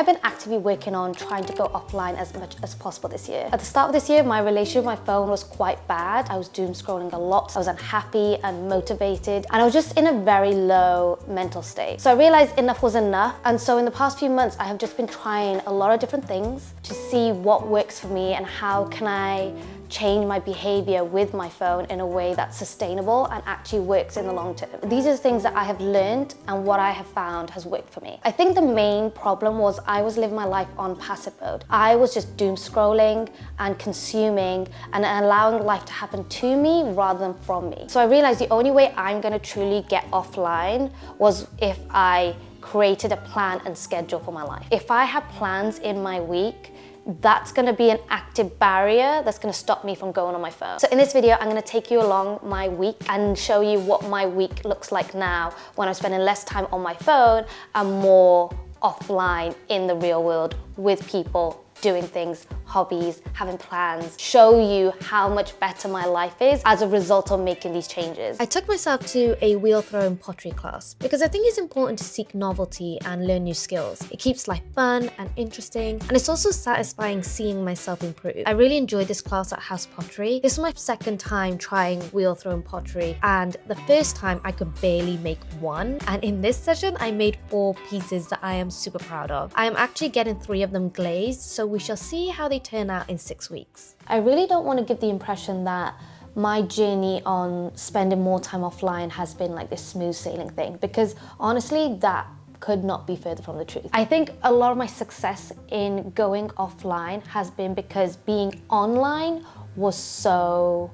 have been actively working on trying to go offline as much as possible this year. At the start of this year, my relationship with my phone was quite bad. I was doom scrolling a lot. I was unhappy and motivated, and I was just in a very low mental state. So I realized enough was enough. And so in the past few months, I have just been trying a lot of different things to see what works for me and how can I change my behavior with my phone in a way that's sustainable and actually works in the long term. These are the things that I have learned and what I have found has worked for me. I think the main problem was I was living my life on passive mode. I was just doom scrolling and consuming and allowing life to happen to me rather than from me. So I realized the only way I'm gonna truly get offline was if I created a plan and schedule for my life. If I have plans in my week, that's gonna be an active barrier that's gonna stop me from going on my phone. So in this video, I'm gonna take you along my week and show you what my week looks like now when I'm spending less time on my phone and more offline in the real world with people, doing things, hobbies, having plans, show you how much better my life is as a result of making these changes. I took myself to a wheel throwing pottery class because I think it's important to seek novelty and learn new skills. It keeps life fun and interesting, and it's also satisfying seeing myself improve. I really enjoyed this class at House Pottery. This was my second time trying wheel throwing pottery, and the first time I could barely make one. And in this session, I made 4 pieces that I am super proud of. I am actually getting 3 of them glazed, so we shall see how they turn out in 6 weeks. I really don't want to give the impression that my journey on spending more time offline has been like this smooth sailing thing, because honestly, that could not be further from the truth. I think a lot of my success in going offline has been because being online was so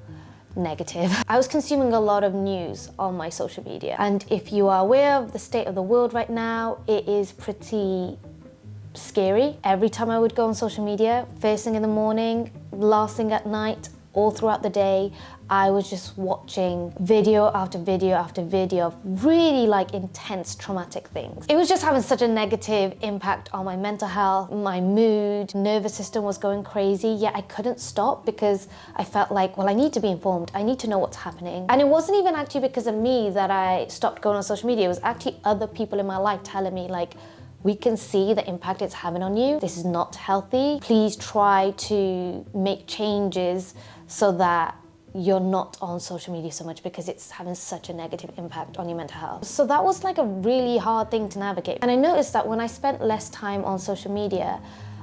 negative. I was consuming a lot of news on my social media, and if you are aware of the state of the world right now, it is pretty scary. Every time I would go on social media, first thing in the morning, last thing at night, all throughout the day, I was just watching video after video after video of really like intense traumatic things. It was just having such a negative impact on my mental health, my mood, nervous system was going crazy, yet I couldn't stop because I felt like, well, I need to be informed, I need to know what's happening. And it wasn't even actually because of me that I stopped going on social media, it was actually other people in my life telling me like, we can see the impact it's having on you. This is not healthy. Please try to make changes so that you're not on social media so much because it's having such a negative impact on your mental health. So that was like a really hard thing to navigate. And I noticed that when I spent less time on social media,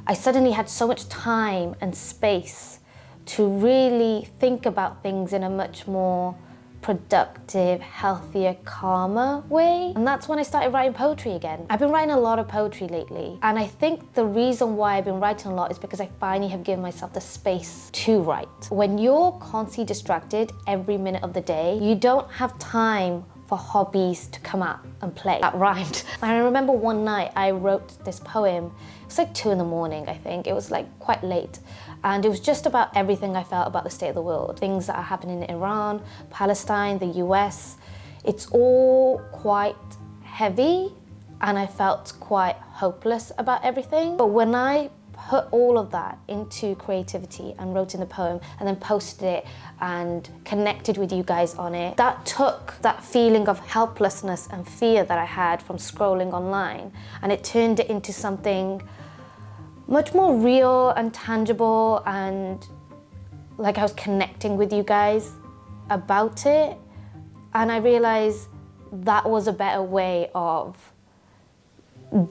I suddenly had so much time and space to really think about things in a much more productive, healthier, calmer way. And that's when I started writing poetry again. I've been writing a lot of poetry lately, and I think the reason why I've been writing a lot is because I finally have given myself the space to write. When you're constantly distracted every minute of the day, you don't have time for hobbies to come out and play. That rhymed. And I remember one night I wrote this poem. It was like 2 in the morning, I think. It was like quite late. And it was just about everything I felt about the state of the world. Things that are happening in Iran, Palestine, the US. It's all quite heavy, and I felt quite hopeless about everything. But when I put all of that into creativity and wrote in the poem and then posted it and connected with you guys on it, that took that feeling of helplessness and fear that I had from scrolling online, and it turned it into something much more real and tangible, and like I was connecting with you guys about it. And I realized that was a better way of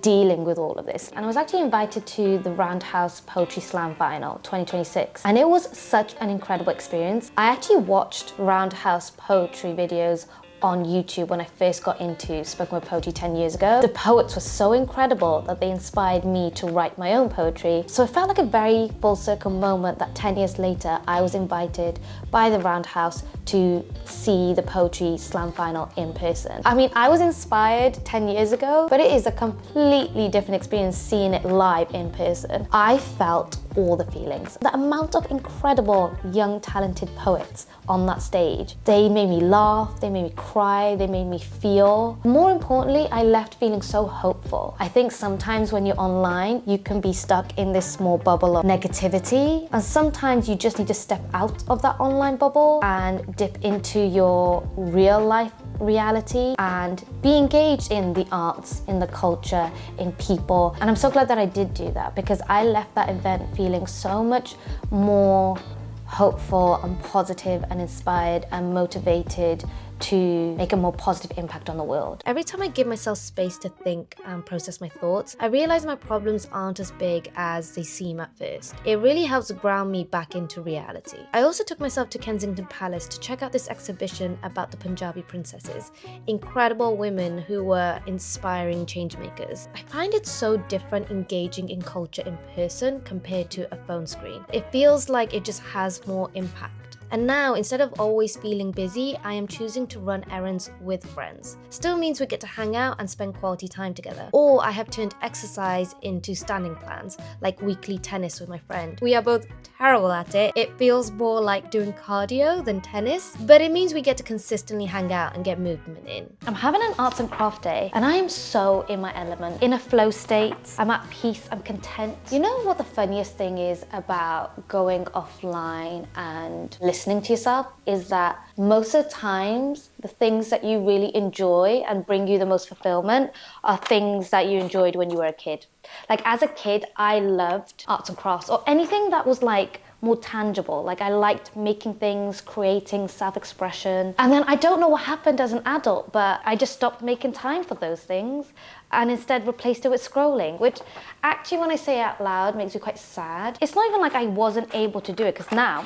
dealing with all of this. And I was actually invited to the Roundhouse Poetry Slam Final 2026, and it was such an incredible experience. I actually watched Roundhouse poetry videos on YouTube when I first got into spoken word poetry 10 years ago. The poets were so incredible that they inspired me to write my own poetry. So it felt like a very full circle moment that 10 years later I was invited by the Roundhouse to see the Poetry Slam Final in person. I mean, I was inspired 10 years ago, but it is a completely different experience seeing it live in person. I felt all the feelings. The amount of incredible young talented poets on that stage. They made me laugh, they made me cry, they made me feel. More importantly, I left feeling so hopeful. I think sometimes when you're online, you can be stuck in this small bubble of negativity, and sometimes you just need to step out of that online bubble and dip into your real life reality and be engaged in the arts, in the culture, in people. And I'm so glad that I did do that, because I left that event feeling so much more hopeful and positive and inspired and motivated to make a more positive impact on the world. Every time I give myself space to think and process my thoughts, I realize my problems aren't as big as they seem at first. It really helps ground me back into reality. I also took myself to Kensington Palace to check out this exhibition about the Punjabi princesses, incredible women who were inspiring change makers. I find it so different engaging in culture in person compared to a phone screen. It feels like it just has more impact. And now, instead of always feeling busy, I am choosing to run errands with friends. Still means we get to hang out and spend quality time together. Or I have turned exercise into standing plans, like weekly tennis with my friend. We are both terrible at it. It feels more like doing cardio than tennis, but it means we get to consistently hang out and get movement in. I'm having an arts and craft day, and I am so in my element, in a flow state. I'm at peace, I'm content. You know what the funniest thing is about going offline and listening to yourself is that most of the times the things that you really enjoy and bring you the most fulfillment are things that you enjoyed when you were a kid. Like as a kid, I loved arts and crafts or anything that was like more tangible. Like I liked making things, creating self-expression. And then I don't know what happened as an adult, but I just stopped making time for those things and instead replaced it with scrolling, which actually when I say it out loud makes me quite sad. It's not even like I wasn't able to do it, because now,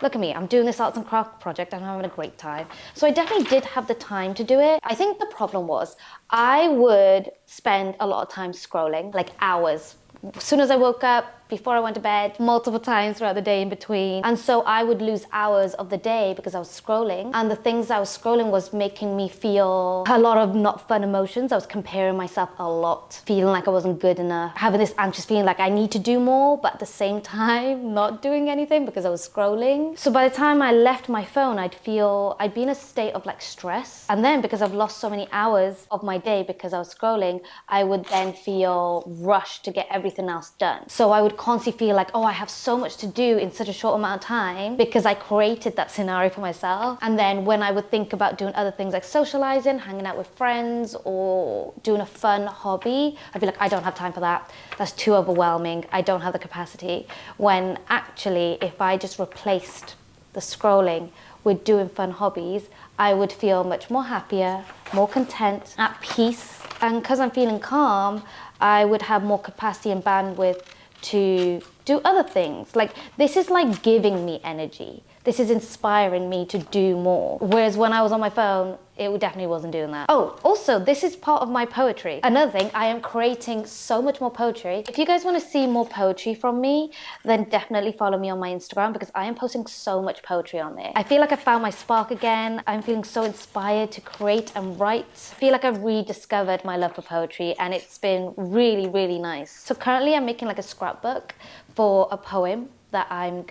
look at me, I'm doing this arts and craft project and I'm having a great time. So I definitely did have the time to do it. I think the problem was I would spend a lot of time scrolling, like hours. As soon as I woke up, before I went to bed, multiple times throughout the day in between. And so I would lose hours of the day because I was scrolling. And the things I was scrolling was making me feel a lot of not fun emotions. I was comparing myself a lot, feeling like I wasn't good enough, having this anxious feeling like I need to do more, but at the same time, not doing anything because I was scrolling. So by the time I left my phone, I'd be in a state of like stress. And then because I've lost so many hours of my day because I was scrolling, I would then feel rushed to get everything else done. So I would constantly feel like, oh, I have so much to do in such a short amount of time because I created that scenario for myself. And then when I would think about doing other things like socializing, hanging out with friends, or doing a fun hobby, I'd be like, I don't have time for that. That's too overwhelming. I don't have the capacity. When actually, if I just replaced the scrolling with doing fun hobbies, I would feel much more happier, more content, at peace. And because I'm feeling calm, I would have more capacity and bandwidth to do other things. Like this is like giving me energy. This is inspiring me to do more. Whereas when I was on my phone, it definitely wasn't doing that. Oh, also, this is part of my poetry. Another thing, I am creating so much more poetry. If you guys want to see more poetry from me, then definitely follow me on my Instagram because I am posting so much poetry on there. I feel like I found my spark again. I'm feeling so inspired to create and write. I feel like I've rediscovered my love for poetry and it's been really, really nice. So currently I'm making like a scrapbook for a poem that I'm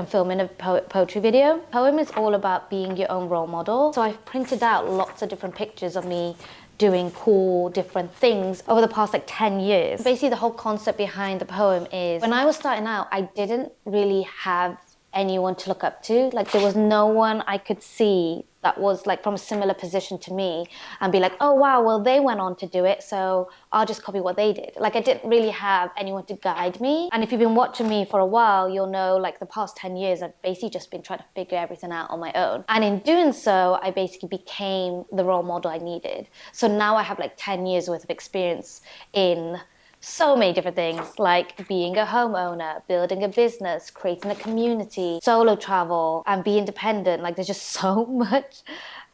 filming a poetry video. Poem is all about being your own role model. So I've printed out lots of different pictures of me doing cool, different things over the past like 10 years. Basically, the whole concept behind the poem is when I was starting out, I didn't really have anyone to look up to. Like there was no one I could see that was like from a similar position to me and be like, oh wow, well they went on to do it, so I'll just copy what they did. Like I didn't really have anyone to guide me. And if you've been watching me for a while, you'll know like the past 10 years, I've basically just been trying to figure everything out on my own. And in doing so, I basically became the role model I needed. So now I have like 10 years worth of experience in so many different things, like being a homeowner, building a business, creating a community, solo travel, and be independent. Like there's just so much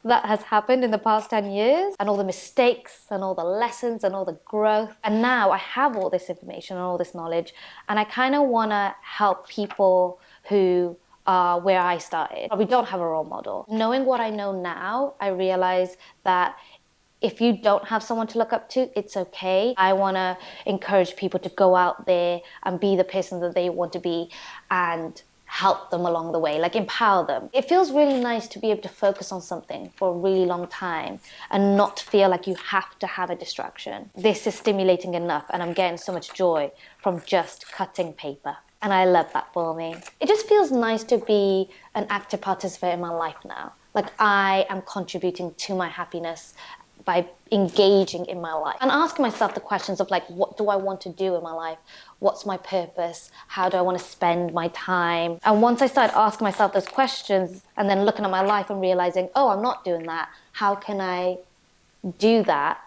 that has happened in the past 10 years, and all the mistakes and all the lessons and all the growth. And now I have all this information and all this knowledge, and I kind of want to help people who are where I started, but we don't have a role model. Knowing what I know now, I realize that if you don't have someone to look up to, it's okay. I want to encourage people to go out there and be the person that they want to be and help them along the way, like empower them. It feels really nice to be able to focus on something for a really long time and not feel like you have to have a distraction. This is stimulating enough and I'm getting so much joy from just cutting paper. And I love that for me. It just feels nice to be an active participant in my life now. like I am contributing to my happiness by engaging in my life and asking myself the questions of like, what do I want to do in my life? What's my purpose? How do I want to spend my time? And once I started asking myself those questions and then looking at my life and realizing, oh, I'm not doing that. How can I do that?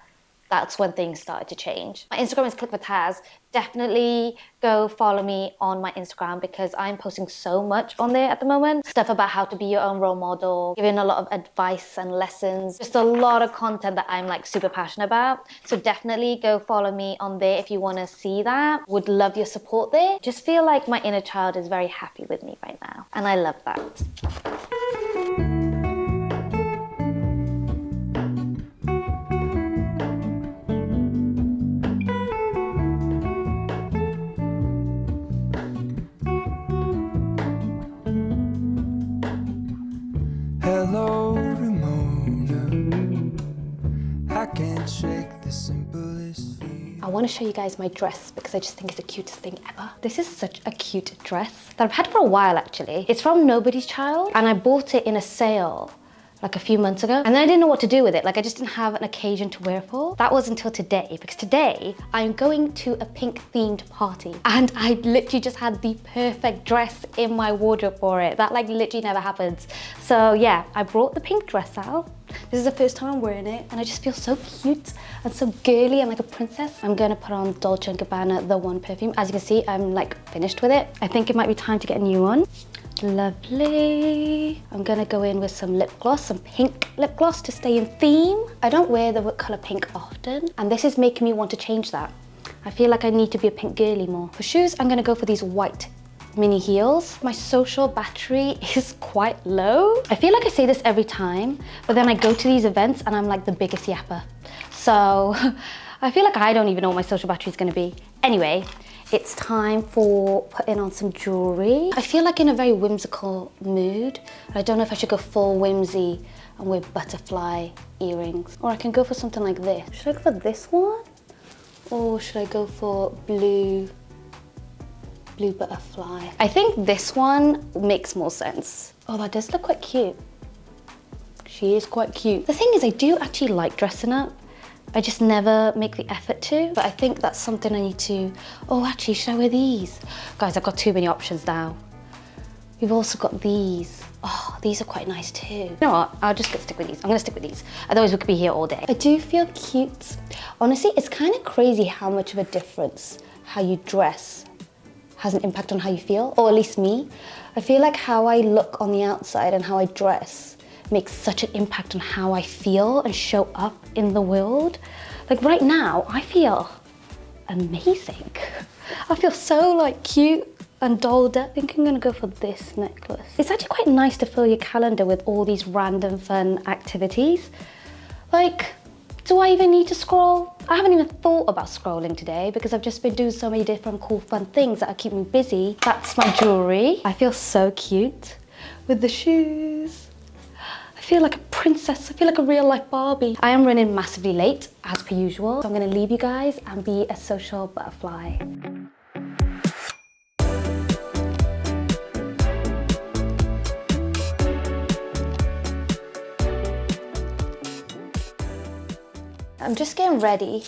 That's when things started to change. My Instagram is ClickForTaz. Definitely go follow me on my Instagram because I'm posting so much on there at the moment. Stuff about how to be your own role model, giving a lot of advice and lessons. Just a lot of content that I'm like super passionate about. So definitely go follow me on there if you want to see that. Would love your support there. Just feel like my inner child is very happy with me right now. And I love that. Hello, Ramona. I can't shake the simplest feeling. I want to show you guys my dress because I just think it's the cutest thing ever. This is such a cute dress that I've had for a while actually. It's from Nobody's Child and I bought it in a sale like a few months ago and then I didn't know what to do with it. Like I just didn't have an occasion to wear it for. That was until today because today I'm going to a pink themed party and I literally just had the perfect dress in my wardrobe for it. That like literally never happens. So yeah, I brought the pink dress out. This is the first time I'm wearing it and I just feel so cute and so girly and like a princess. I'm gonna put on Dolce & Gabbana The One perfume. As you can see, I'm like finished with it. I think it might be time to get a new one. Lovely. I'm gonna go in with some lip gloss, some pink lip gloss to stay in theme. I don't wear the color pink often and this is making me want to change that. I feel like I need to be a pink girly more. For shoes, I'm gonna go for these white mini heels. My social battery is quite low. I feel like I say this every time, but then I go to these events and I'm like the biggest yapper. So I feel like I don't even know what my social battery is gonna be. Anyway, it's time for putting on some jewelry. I feel like in a very whimsical mood. I don't know if I should go full whimsy and wear butterfly earrings. Or I can go for something like this. Should I go for this one? Or should I go for blue butterfly? I think this one makes more sense. Oh, that does look quite cute. She is quite cute. The thing is, I do actually like dressing up. I just never make the effort to, but I think that's something I need to, oh, actually, should I wear these? Guys, I've got too many options now. We've also got these. Oh, these are quite nice too. You know what, I'll just stick with these. I'm gonna stick with these. Otherwise we could be here all day. I do feel cute. Honestly, it's kind of crazy how much of a difference how you dress has an impact on how you feel, or at least me. I feel like how I look on the outside and how I dress makes such an impact on how I feel and show up in the world. Like right now, I feel amazing. I feel so like cute and dolled up. I think I'm gonna go for this necklace. It's actually quite nice to fill your calendar with all these random fun activities. Like, do I even need to scroll? I haven't even thought about scrolling today because I've just been doing so many different cool fun things that are keeping me busy. That's my jewelry. I feel so cute with the shoes. I feel like a princess. I feel like a real life Barbie. I am running massively late as per usual. So I'm gonna leave you guys and be a social butterfly. I'm just getting ready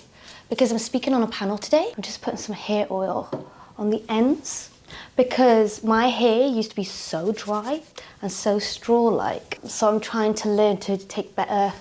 because I'm speaking on a panel today. I'm just putting some hair oil on the ends because my hair used to be so dry and so straw-like. So I'm trying to learn to take better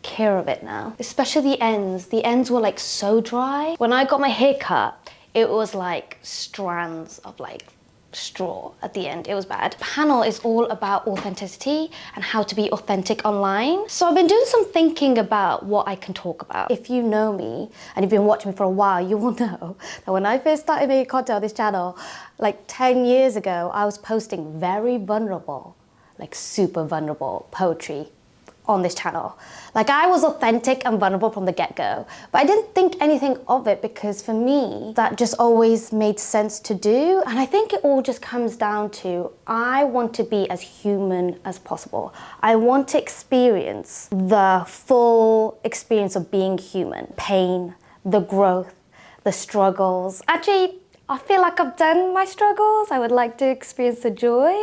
care of it now, especially the ends. The ends were like so dry. When I got my hair cut, it was like strands of like straw at the end. It was bad. Panel is all about authenticity and how to be authentic online. So I've been doing some thinking about what I can talk about. If you know me and you've been watching me for a while, you will know that when I first started making content on this channel, like 10 years ago, I was posting very vulnerable, like super vulnerable poetry on this channel. Like I was authentic and vulnerable from the get-go, but I didn't think anything of it because for me, that just always made sense to do. And I think it all just comes down to, I want to be as human as possible. I want to experience the full experience of being human. Pain, the growth, the struggles. Actually, I feel like I've done my struggles. I would like to experience the joy.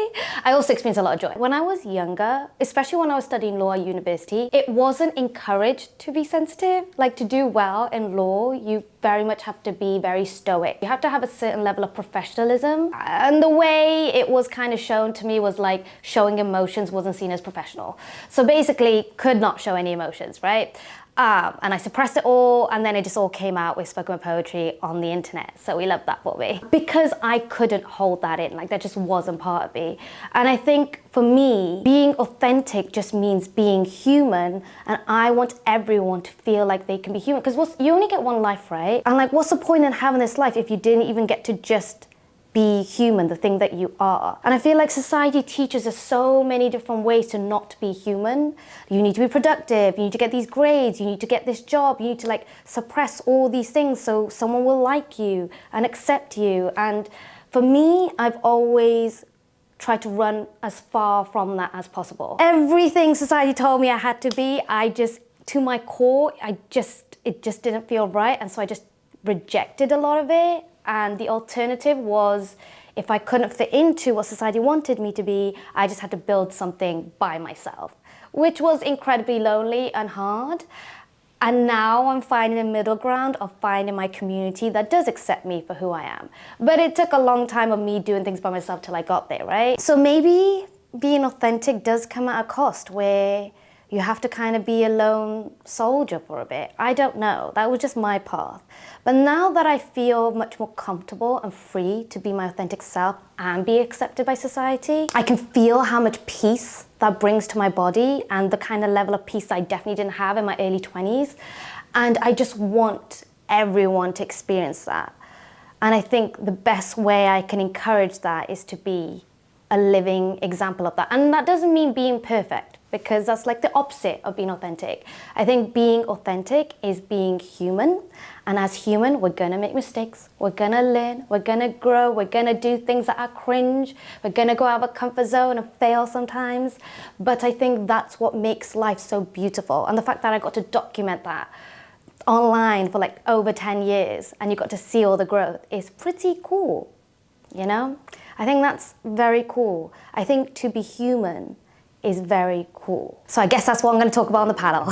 I also experienced a lot of joy. When I was younger, especially when I was studying law at university, it wasn't encouraged to be sensitive. Like, to do well in law, you very much have to be very stoic. You have to have a certain level of professionalism. And the way it was kind of shown to me was like showing emotions wasn't seen as professional. So basically, could not show any emotions, right? And I suppressed it all, and then it just all came out with spoken word poetry on the internet. So we loved that for me. Because I couldn't hold that in, like that just wasn't part of me. And I think for me, being authentic just means being human, and I want everyone to feel like they can be human. Because you only get one life, right? And like, what's the point in having this life if you didn't even get to just be human, the thing that you are? And I feel like society teaches us so many different ways to not be human. You need to be productive, you need to get these grades, you need to get this job, you need to like suppress all these things so someone will like you and accept you. And for me, I've always tried to run as far from that as possible. Everything society told me I had to be, to my core, it just didn't feel right. And so I just rejected a lot of it. And the alternative was, if I couldn't fit into what society wanted me to be, I just had to build something by myself, which was incredibly lonely and hard. And now I'm finding a middle ground of finding my community that does accept me for who I am. But it took a long time of me doing things by myself till I got there, right? So maybe being authentic does come at a cost where you have to kind of be a lone soldier for a bit. I don't know, that was just my path. But now that I feel much more comfortable and free to be my authentic self and be accepted by society, I can feel how much peace that brings to my body, and the kind of level of peace I definitely didn't have in my early 20s. And I just want everyone to experience that. And I think the best way I can encourage that is to be a living example of that. And that doesn't mean being perfect, because that's like the opposite of being authentic. I think being authentic is being human. And as human, we're gonna make mistakes. We're gonna learn, we're gonna grow, we're gonna do things that are cringe. We're gonna go out of our comfort zone and fail sometimes. But I think that's what makes life so beautiful. And the fact that I got to document that online for like over 10 years and you got to see all the growth is pretty cool, you know? I think that's very cool. I think to be human is very cool. So I guess that's what I'm going to talk about on the panel.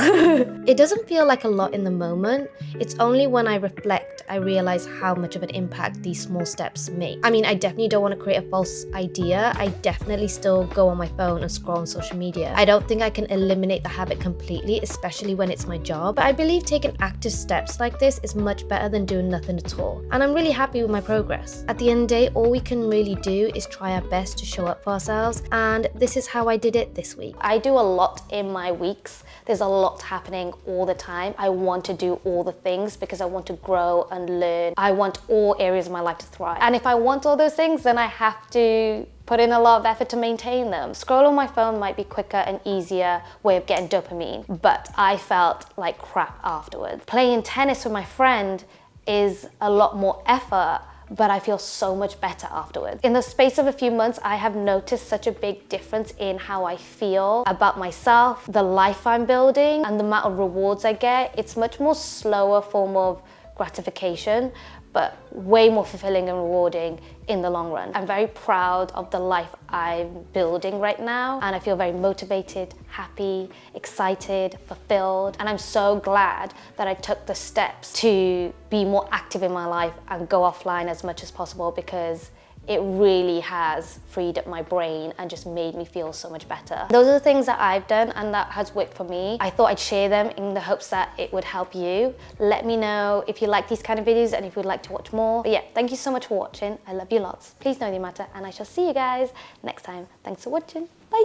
It doesn't feel like a lot in the moment. It's only when I reflect, I realize how much of an impact these small steps make. I mean, I definitely don't want to create a false idea. I definitely still go on my phone and scroll on social media. I don't think I can eliminate the habit completely, especially when it's my job. But I believe taking active steps like this is much better than doing nothing at all. And I'm really happy with my progress. At the end of the day, all we can really do is try our best to show up for ourselves. And this is how I did it this week. I do a lot in my weeks. There's a lot happening all the time. I want to do all the things because I want to grow and learn. I want all areas of my life to thrive. And if I want all those things, then I have to put in a lot of effort to maintain them. Scroll on my phone might be quicker and easier way of getting dopamine, but I felt like crap afterwards. Playing tennis with my friend is a lot more effort, but I feel so much better afterwards. In the space of a few months, I have noticed such a big difference in how I feel about myself, the life I'm building, and the amount of rewards I get. It's much more slower form of gratification, but way more fulfilling and rewarding in the long run. I'm very proud of the life I'm building right now, and I feel very motivated, happy, excited, fulfilled, and I'm so glad that I took the steps to be more active in my life and go offline as much as possible, because it really has freed up my brain and just made me feel so much better. Those are the things that I've done and that has worked for me. I thought I'd share them in the hopes that it would help you. Let me know if you like these kind of videos and if you'd like to watch more. But yeah, thank you so much for watching. I love you lots. Please know the matter, and I shall see you guys next time. Thanks for watching. Bye.